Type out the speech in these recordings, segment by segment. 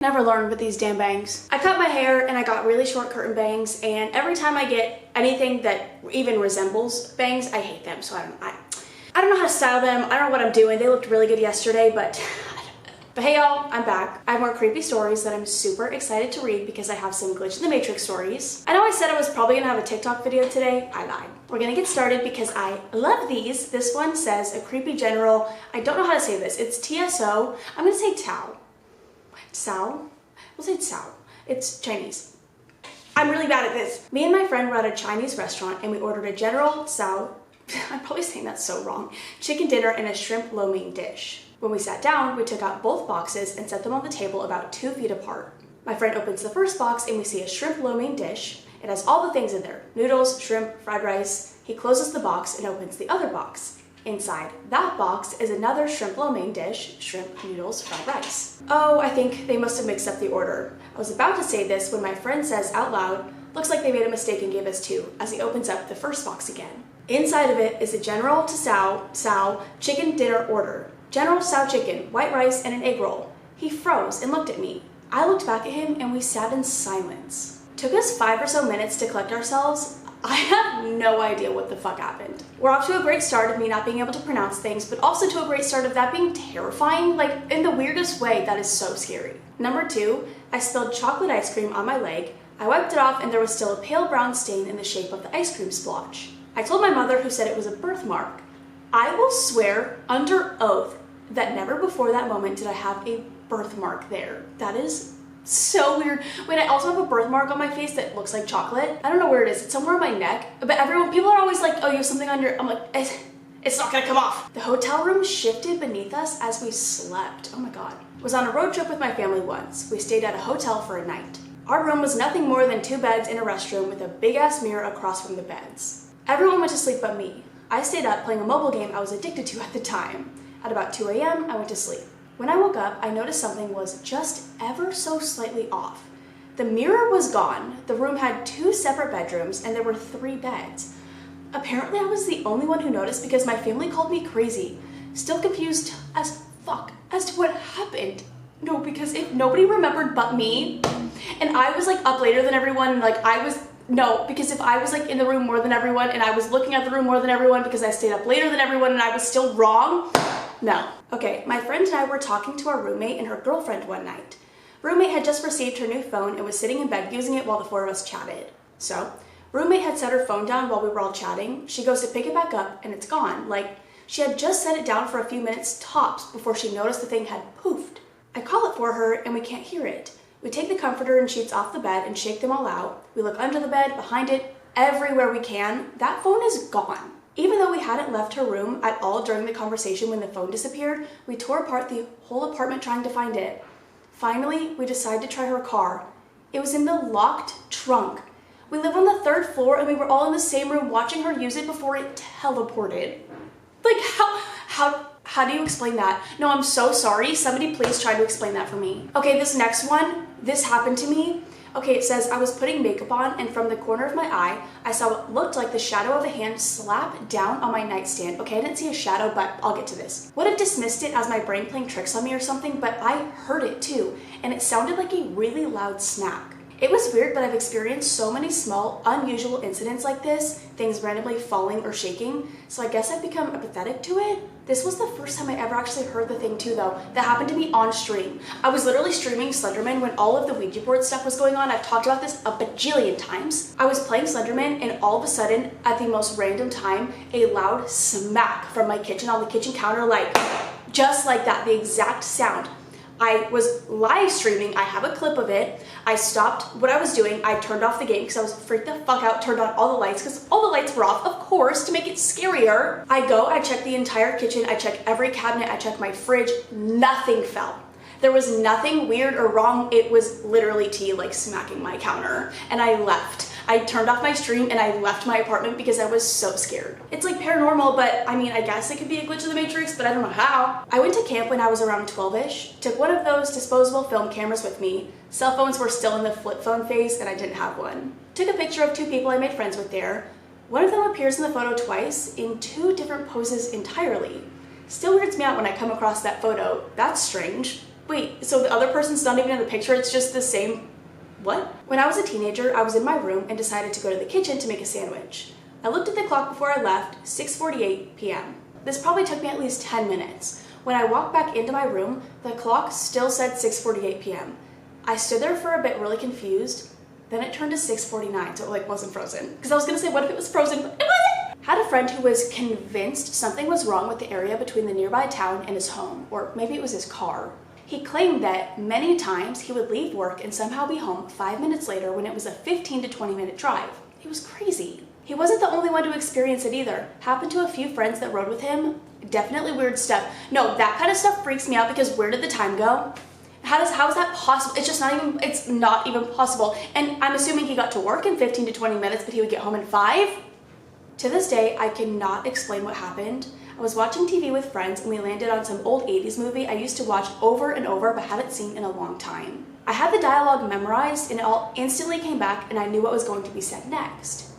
Never learned with these damn bangs. I cut my hair and I got really short curtain bangs, and every time I get anything that even resembles bangs, I hate them. So I don't know how to style them. I don't know what I'm doing. They looked really good yesterday, but hey y'all, I'm back. I have more creepy stories that I'm super excited to read because I have some glitch in the matrix stories. I know I said I was probably gonna have a TikTok video today. I lied. We're gonna get started because I love these. This one says a creepy general. I don't know how to say this. It's TSO. I'm gonna say Tao. Sao? We'll say Sao. It's Chinese. I'm really bad at this. Me and my friend were at a Chinese restaurant and we ordered a general Sao, I'm probably saying that so wrong, chicken dinner and a shrimp lo mein dish. When we sat down, we took out both boxes and set them on the table about 2 feet apart. My friend opens the first box and we see a shrimp lo mein dish. It has all the things in there: noodles, shrimp, fried rice. He closes the box and opens the other box. Inside that box is another shrimp lo mein dish, shrimp, noodles, fried rice. Oh, I think they must have mixed up the order. I was about to say this when my friend says out loud, "Looks like they made a mistake and gave us 2," as he opens up the first box again. Inside of it is a General Tsao chicken dinner order. General Tsao chicken, white rice, and an egg roll. He froze and looked at me. I looked back at him and we sat in silence. Took us 5 or so minutes to collect ourselves. I have no idea what the fuck happened. We're off to a great start of me not being able to pronounce things, but also to a great start of that being terrifying, like in the weirdest way. That is so scary. Number 2, I spilled chocolate ice cream on my leg. I wiped it off and there was still a pale brown stain in the shape of the ice cream splotch. I told my mother, who said it was a birthmark. I will swear under oath that never before that moment did I have a birthmark there. That is so weird. Wait, I also have a birthmark on my face that looks like chocolate. I don't know where it is. It's somewhere on my neck. But people are always like, "Oh, you have something on your..." I'm like, it's not gonna come off. The hotel room shifted beneath us as we slept. Oh my God. I was on a road trip with my family once. We stayed at a hotel for a night. Our room was nothing more than 2 beds in a restroom with a big ass mirror across from the beds. Everyone went to sleep but me. I stayed up playing a mobile game I was addicted to at the time. At about 2 a.m., I went to sleep. When I woke up, I noticed something was just ever so slightly off. The mirror was gone, the room had 2 separate bedrooms, and there were 3 beds. Apparently I was the only one who noticed because my family called me crazy. Still confused as fuck as to what happened. No, because if nobody remembered but me, and I was like up later than everyone, because if I was like in the room more than everyone and I was looking at the room more than everyone because I stayed up later than everyone and I was still wrong, no. Okay, my friend and I were talking to our roommate and her girlfriend one night. Roommate had just received her new phone and was sitting in bed using it while the 4 of us chatted. So, roommate had set her phone down while we were all chatting. She goes to pick it back up and it's gone. Like, she had just set it down for a few minutes tops before she noticed the thing had poofed. I call it for her and we can't hear it. We take the comforter and sheets off the bed and shake them all out. We look under the bed, behind it, everywhere we can. That phone is gone. Even though we hadn't left her room at all during the conversation when the phone disappeared, we tore apart the whole apartment trying to find it. Finally, we decided to try her car. It was in the locked trunk. We live on the 3rd floor and we were all in the same room watching her use it before it teleported. Like, how do you explain that? No, I'm so sorry. Somebody please try to explain that for me. Okay, this next one, this happened to me. Okay, it says I was putting makeup on and from the corner of my eye, I saw what looked like the shadow of a hand slap down on my nightstand. Okay, I didn't see a shadow, but I'll get to this. Would have dismissed it as my brain playing tricks on me or something, but I heard it too, and it sounded like a really loud snap. It was weird, but I've experienced so many small, unusual incidents like this, things randomly falling or shaking, so I guess I've become apathetic to it. This was the first time I ever actually heard the thing too though. That happened to me on stream. I was literally streaming Slenderman when all of the Ouija board stuff was going on. I've talked about this a bajillion times. I was playing Slenderman and all of a sudden, at the most random time, a loud smack from my kitchen on the kitchen counter, like, just like that, the exact sound. I was live streaming, I have a clip of it. I stopped what I was doing, I turned off the game because I was freaked the fuck out, turned on all the lights because all the lights were off, of course, to make it scarier. I check the entire kitchen, I check every cabinet, I check my fridge, nothing fell. There was nothing weird or wrong, it was literally T like smacking my counter, and I left. I turned off my stream and I left my apartment because I was so scared. It's like paranormal, but I mean, I guess it could be a glitch of the matrix, but I don't know how. I went to camp when I was around 12-ish, took one of those disposable film cameras with me. Cell phones were still in the flip phone phase and I didn't have one. Took a picture of 2 people I made friends with there. One of them appears in the photo twice in 2 different poses entirely. Still weirds me out when I come across that photo. That's strange. Wait, so the other person's not even in the picture, it's just the same, what? When I was a teenager, I was in my room and decided to go to the kitchen to make a sandwich. I looked at the clock before I left, 6:48 p.m. This probably took me at least 10 minutes. When I walked back into my room, the clock still said 6:48 p.m. I stood there for a bit really confused, then it turned to 6:49, so it like wasn't frozen. Because I was gonna say, what if it was frozen, but it wasn't! Had a friend who was convinced something was wrong with the area between the nearby town and his home, or maybe it was his car. He claimed that many times he would leave work and somehow be home 5 minutes later when it was a 15 to 20 minute drive. It was crazy. He wasn't the only one to experience it either. Happened to a few friends that rode with him. Definitely weird stuff. No, that kind of stuff freaks me out because where did the time go? How is that possible? It's not even possible. And I'm assuming he got to work in 15 to 20 minutes, but he would get home in 5? To this day, I cannot explain what happened. I was watching TV with friends and we landed on some old 80s movie I used to watch over and over but hadn't seen in a long time. I had the dialogue memorized and it all instantly came back and I knew what was going to be said next.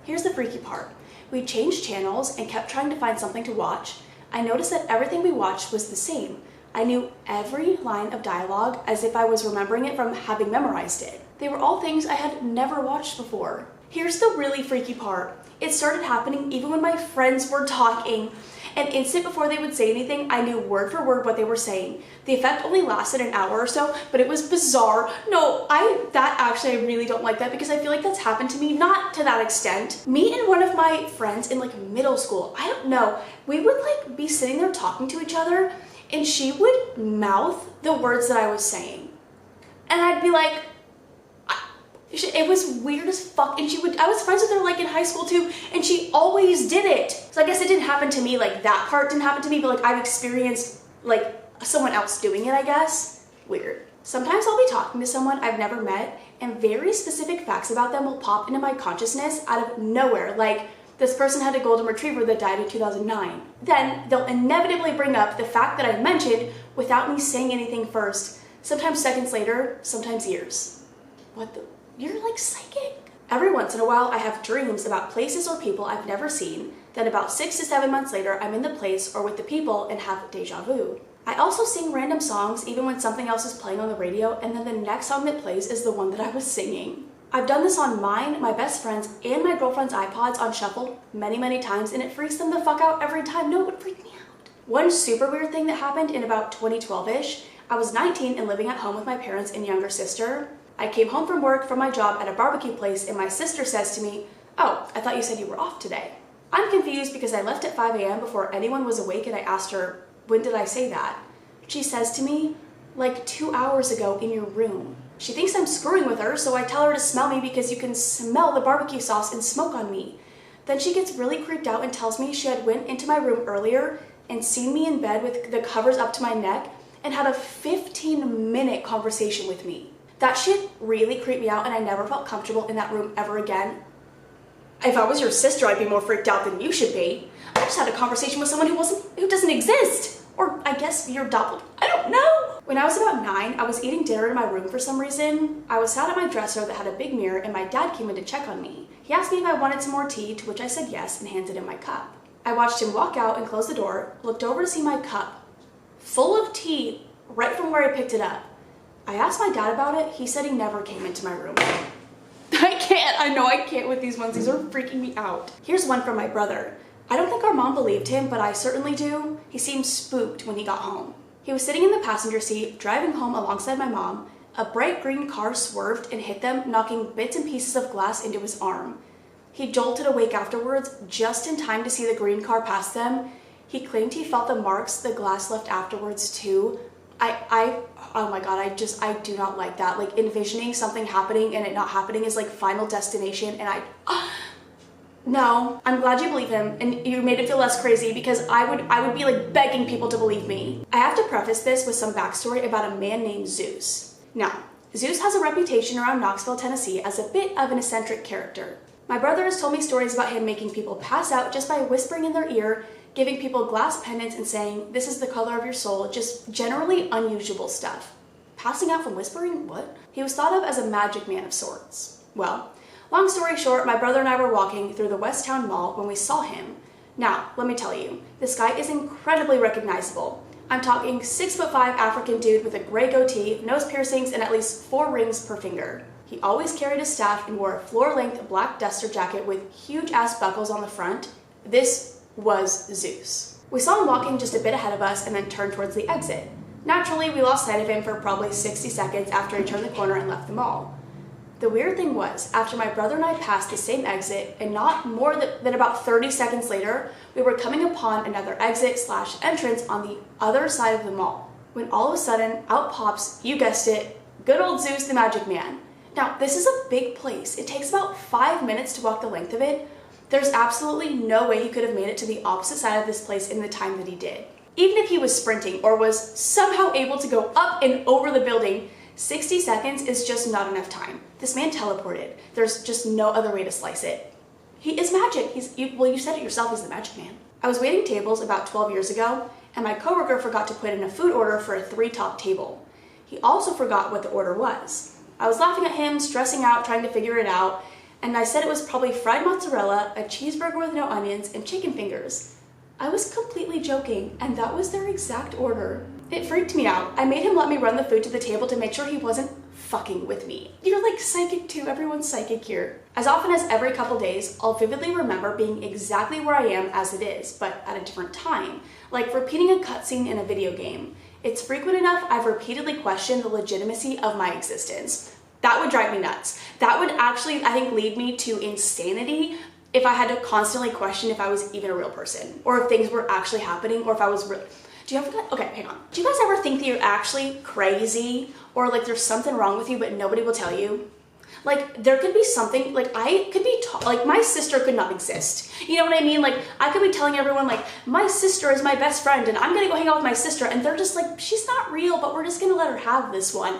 Here's the freaky part. We changed channels and kept trying to find something to watch. I noticed that everything we watched was the same. I knew every line of dialogue as if I was remembering it from having memorized it. They were all things I had never watched before. Here's the really freaky part. It started happening even when my friends were talking. An instant before they would say anything, I knew word for word what they were saying. The effect only lasted an hour or so, but it was bizarre. No, I really don't like that because I feel like that's happened to me, not to that extent. Me and one of my friends in like middle school, I don't know, we would like be sitting there talking to each other and she would mouth the words that I was saying. And I'd be like, it was weird as fuck, and I was friends with her like in high school too, and she always did it. So I guess it didn't happen to me, like that part didn't happen to me, but like I've experienced like someone else doing it, I guess. Weird. Sometimes I'll be talking to someone I've never met, and very specific facts about them will pop into my consciousness out of nowhere, like this person had a golden retriever that died in 2009. Then they'll inevitably bring up the fact that I mentioned without me saying anything first, sometimes seconds later, sometimes years. What the? You're like psychic. Every once in a while, I have dreams about places or people I've never seen. Then about 6 to 7 months later, I'm in the place or with the people and have deja vu. I also sing random songs even when something else is playing on the radio, and then the next song that plays is the one that I was singing. I've done this on mine, my best friend's, and my girlfriend's iPods on shuffle many times, and it freaks them the fuck out every time. No, it would freak me out. One super weird thing that happened in about 2012-ish, I was 19 and living at home with my parents and younger sister. I came home from work from my job at a barbecue place and my sister says to me, "Oh, I thought you said you were off today." I'm confused because I left at 5 a.m. before anyone was awake and I asked her, "When did I say that?" She says to me, "Like 2 hours ago in your room." She thinks I'm screwing with her, so I tell her to smell me because you can smell the barbecue sauce and smoke on me. Then she gets really creeped out and tells me she had went into my room earlier and seen me in bed with the covers up to my neck and had a 15-minute conversation with me. That shit really creeped me out and I never felt comfortable in that room ever again. If I was your sister, I'd be more freaked out than you should be. I just had a conversation with someone who doesn't exist. Or I guess your doppelgänger, I don't know. When I was about 9, I was eating dinner in my room for some reason. I was sat at my dresser that had a big mirror and my dad came in to check on me. He asked me if I wanted some more tea, to which I said yes and handed him my cup. I watched him walk out and close the door, looked over to see my cup full of tea right from where I picked it up. I asked my dad about it. He said he never came into my room. I know I can't with these ones. These are freaking me out. Here's one from my brother. I don't think our mom believed him, but I certainly do. He seemed spooked when he got home. He was sitting in the passenger seat, driving home alongside my mom. A bright green car swerved and hit them, knocking bits and pieces of glass into his arm. He jolted awake afterwards, just in time to see the green car pass them. He claimed he felt the marks the glass left afterwards too. Oh my god, I do not like that. Like envisioning something happening and it not happening is like Final Destination, and no, I'm glad you believe him and you made it feel less crazy because I would be like begging people to believe me. I have to preface this with some backstory about a man named Zeus. Now, Zeus has a reputation around Knoxville, Tennessee as a bit of an eccentric character. My brother has told me stories about him making people pass out just by whispering in their ear, giving people glass pendants and saying, "This is the color of your soul," just generally unusual stuff. Passing out from whispering? What? He was thought of as a magic man of sorts. Well, long story short, my brother and I were walking through the Westtown Mall when we saw him. Now, let me tell you, this guy is incredibly recognizable. I'm talking 6'5" African dude with a gray goatee, nose piercings, and at least 4 rings per finger. He always carried his staff and wore a floor-length black duster jacket with huge-ass buckles on the front. This was Zeus. We saw him walking just a bit ahead of us and then turned towards the exit. Naturally, we lost sight of him for probably 60 seconds after he turned the corner and left the mall. The weird thing was, after my brother and I passed the same exit, and not more than about 30 seconds later, we were coming upon another exit/entrance on the other side of the mall. When all of a sudden, out pops, you guessed it, good old Zeus the Magic Man. Now, this is a big place. It takes about 5 minutes to walk the length of it. There's absolutely no way he could have made it to the opposite side of this place in the time that he did. Even if he was sprinting or was somehow able to go up and over the building, 60 seconds is just not enough time. This man teleported. There's just no other way to slice it. He is magic. You said it yourself, he's the Magic Man. I was waiting tables about 12 years ago, and my coworker forgot to put in a food order for a 3-top table. He also forgot what the order was. I was laughing at him, stressing out, trying to figure it out, and I said it was probably fried mozzarella, a cheeseburger with no onions, and chicken fingers. I was completely joking, and that was their exact order. It freaked me out. I made him let me run the food to the table to make sure he wasn't fucking with me. You're like psychic too, everyone's psychic here. As often as every couple days, I'll vividly remember being exactly where I am as it is, but at a different time. Like repeating a cutscene in a video game. It's frequent enough I've repeatedly questioned the legitimacy of my existence. That would drive me nuts. That would actually, I think, lead me to insanity if I had to constantly question if I was even a real person, or if things were actually happening, or if I was real. Okay, hang on. Do you guys ever think that you're actually crazy, or like there's something wrong with you but nobody will tell you? Like there could be something, like I could be, like my sister could not exist. You know what I mean? Like I could be telling everyone like, my sister is my best friend and I'm gonna go hang out with my sister, and they're just like, she's not real, but we're just gonna let her have this one.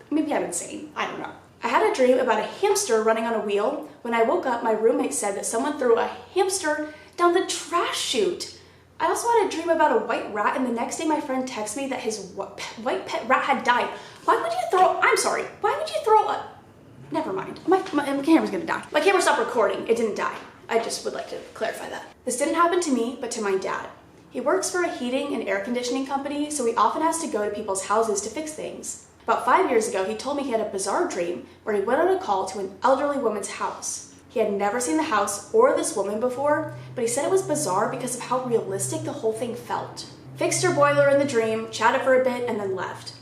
Maybe I'm insane, I don't know. I had a dream about a hamster running on a wheel. When I woke up, my roommate said that someone threw a hamster down the trash chute. I also had a dream about a white rat, and the next day my friend texted me that his white pet rat had died. Why would you throw a... Never mind. My camera's gonna die. My camera stopped recording. It didn't die. I just would like to clarify that. This didn't happen to me, but to my dad. He works for a heating and air conditioning company, so he often has to go to people's houses to fix things. About 5 years ago, he told me he had a bizarre dream where he went on a call to an elderly woman's house. He had never seen the house or this woman before, but he said it was bizarre because of how realistic the whole thing felt. Fixed her boiler in the dream, chatted for a bit, and then left.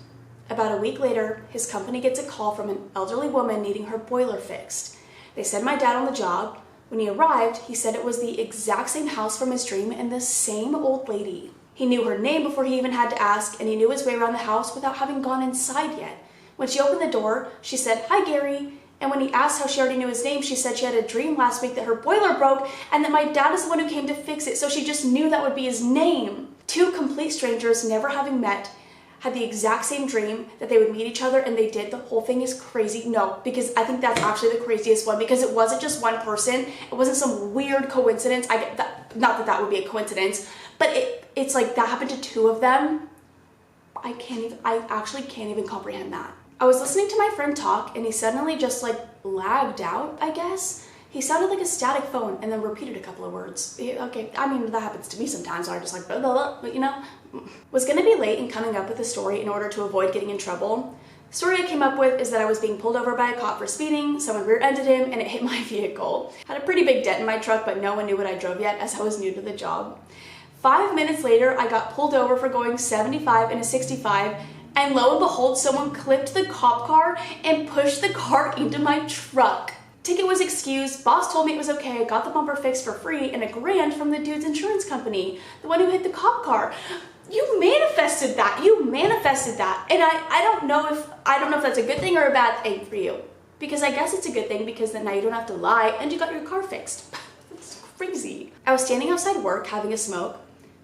About a week later, his company gets a call from an elderly woman needing her boiler fixed. They send my dad on the job. When he arrived, he said it was the exact same house from his dream and the same old lady. He knew her name before he even had to ask, and he knew his way around the house without having gone inside yet. When she opened the door, she said, "Hi, Gary." And when he asked how she already knew his name, she said she had a dream last week that her boiler broke and that my dad is the one who came to fix it, so she just knew that would be his name. 2 complete strangers, never having met, had the exact same dream that they would meet each other, and they did. The whole thing is crazy. No, because I think that's actually the craziest one, because it wasn't just one person. It wasn't some weird coincidence. I get that, not that that would be a coincidence, but it's like that happened to 2 of them. I actually can't even comprehend that. I was listening to my friend talk, and he suddenly just like lagged out, I guess. He sounded like a static phone and then repeated a couple of words. Okay, I mean, that happens to me sometimes, so I just like, blah, blah, blah, but you know. Was gonna be late in coming up with a story in order to avoid getting in trouble. The story I came up with is that I was being pulled over by a cop for speeding, someone rear-ended him, and it hit my vehicle. Had a pretty big dent in my truck, but no one knew what I drove yet, as I was new to the job. 5 minutes later, I got pulled over for going 75 in a 65, and lo and behold, someone clipped the cop car and pushed the car into my truck. Ticket was excused, boss told me it was okay, got the bumper fixed for free, and $1,000 from the dude's insurance company, the one who hit the cop car. You manifested that. And I don't know if that's a good thing or a bad thing for you. Because I guess it's a good thing, because then now you don't have to lie and you got your car fixed. That's crazy. I was standing outside work having a smoke.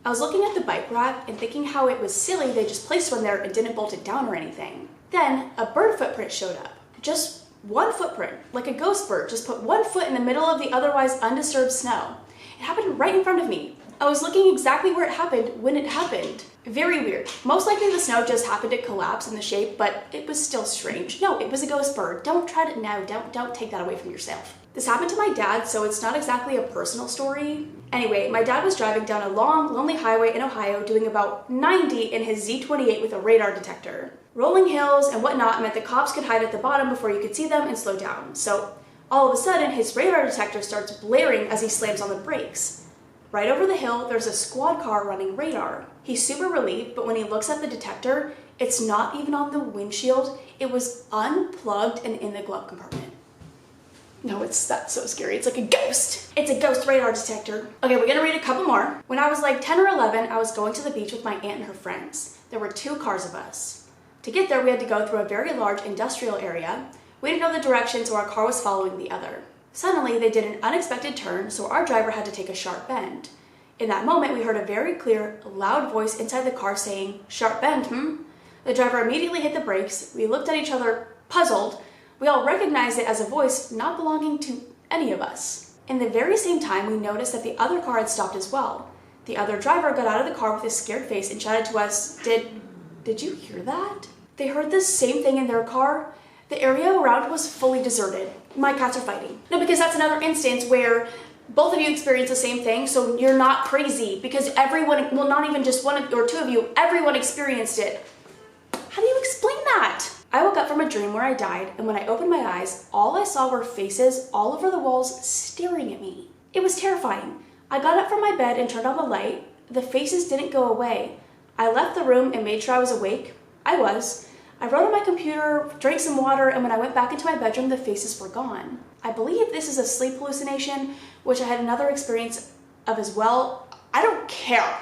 I was looking at the bike rack and thinking how it was silly they just placed one there and didn't bolt it down or anything. Then a bird footprint showed up. Just one footprint, like a ghost bird, just put one foot in the middle of the otherwise undisturbed snow. It happened right in front of me. I was looking exactly where it happened when it happened. Very weird. Most likely the snow just happened to collapse in the shape, but it was still strange. No, it was a ghost bird. Don't take that away from yourself. This happened to my dad, so it's not exactly a personal story. Anyway, my dad was driving down a long, lonely highway in Ohio doing about 90 in his Z28 with a radar detector. Rolling hills and whatnot meant the cops could hide at the bottom before you could see them and slow down. So all of a sudden, his radar detector starts blaring as he slams on the brakes. Right over the hill, there's a squad car running radar. He's super relieved, but when he looks at the detector, it's not even on the windshield. It was unplugged and in the glove compartment. No, that's so scary. It's like a ghost. It's a ghost radar detector. Okay, we're gonna read a couple more. When I was like 10 or 11, I was going to the beach with my aunt and her friends. There were 2 cars of us. To get there, we had to go through a very large industrial area. We didn't know the direction, so our car was following the other. Suddenly, they did an unexpected turn, so our driver had to take a sharp bend. In that moment, we heard a very clear, loud voice inside the car saying, "Sharp bend, hmm?" The driver immediately hit the brakes. We looked at each other, puzzled. We all recognized it as a voice not belonging to any of us. In the very same time, we noticed that the other car had stopped as well. The other driver got out of the car with a scared face and shouted to us, Did you hear that? They heard the same thing in their car. The area around was fully deserted. My cats are fighting. No, because that's another instance where both of you experience the same thing, so you're not crazy, because everyone, well, not even just one or 2 of you, everyone experienced it. How do you explain that? I woke up from a dream where I died, and when I opened my eyes, all I saw were faces all over the walls staring at me. It was terrifying. I got up from my bed and turned on the light. The faces didn't go away. I left the room and made sure I was awake. I was. I wrote on my computer, drank some water, and when I went back into my bedroom, the faces were gone. I believe this is a sleep hallucination, which I had another experience of as well. I don't care.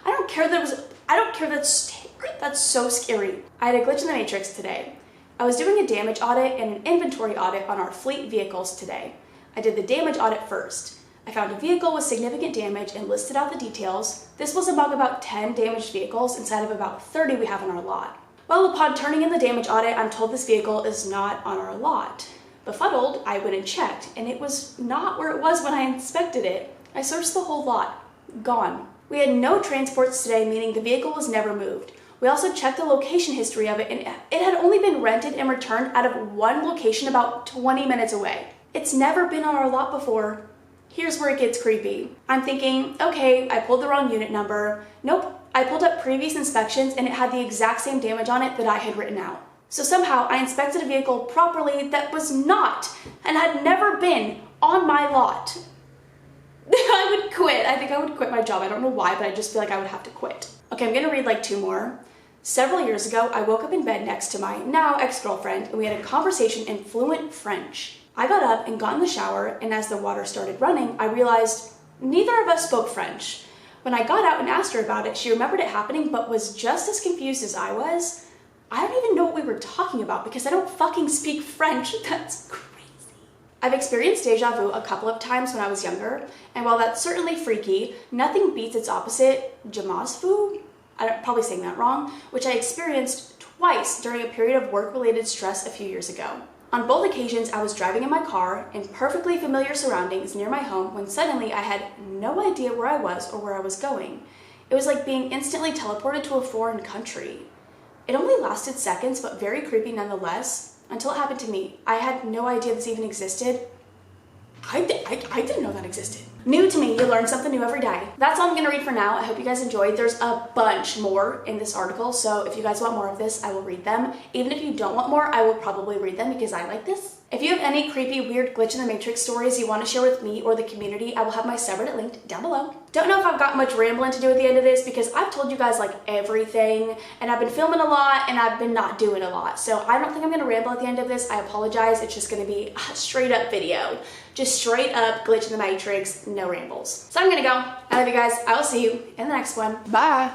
I don't care that's so scary. I had a glitch in the matrix today. I was doing a damage audit and an inventory audit on our fleet vehicles today. I did the damage audit first. I found a vehicle with significant damage and listed out the details. This was among about 10 damaged vehicles inside of about 30 we have on our lot. Well, upon turning in the damage audit, I'm told this vehicle is not on our lot. Befuddled, I went and checked, and it was not where it was when I inspected it. I searched the whole lot. Gone. We had no transports today, meaning the vehicle was never moved. We also checked the location history of it, and it had only been rented and returned out of one location about 20 minutes away. It's never been on our lot before. Here's where it gets creepy. I'm thinking, okay, I pulled the wrong unit number. Nope, I pulled up previous inspections and it had the exact same damage on it that I had written out. So somehow I inspected a vehicle properly that was not and had never been on my lot. I would quit. I think I would quit my job. I don't know why, but I just feel like I would have to quit. Okay, I'm gonna read like 2 more. Several years ago, I woke up in bed next to my now ex-girlfriend and we had a conversation in fluent French. I got up and got in the shower, and as the water started running, I realized neither of us spoke French. When I got out and asked her about it, she remembered it happening but was just as confused as I was. I don't even know what we were talking about because I don't fucking speak French. That's crazy. I've experienced deja vu a couple of times when I was younger, and while that's certainly freaky, nothing beats its opposite, jamais vu? I'm probably saying that wrong, which I experienced twice during a period of work-related stress a few years ago. On both occasions, I was driving in my car in perfectly familiar surroundings near my home when suddenly I had no idea where I was or where I was going. It was like being instantly teleported to a foreign country. It only lasted seconds, but very creepy nonetheless, until it happened to me. I had no idea this even existed. I didn't know that existed. New to me, you learn something new every day. That's all I'm gonna read for now. I hope you guys enjoyed. There's a bunch more in this article, so if you guys want more of this, I will read them. Even if you don't want more, I will probably read them because I like this. If you have any creepy, weird glitch in the matrix stories you want to share with me or the community, I will have my subreddit linked down below. Don't know if I've got much rambling to do at the end of this because I've told you guys like everything, and I've been filming a lot and I've been not doing a lot. So I don't think I'm gonna ramble at the end of this. I apologize. It's just gonna be a straight up video. Just straight up glitch in the matrix, no rambles. So I'm gonna go. I love you guys. I will see you in the next one. Bye.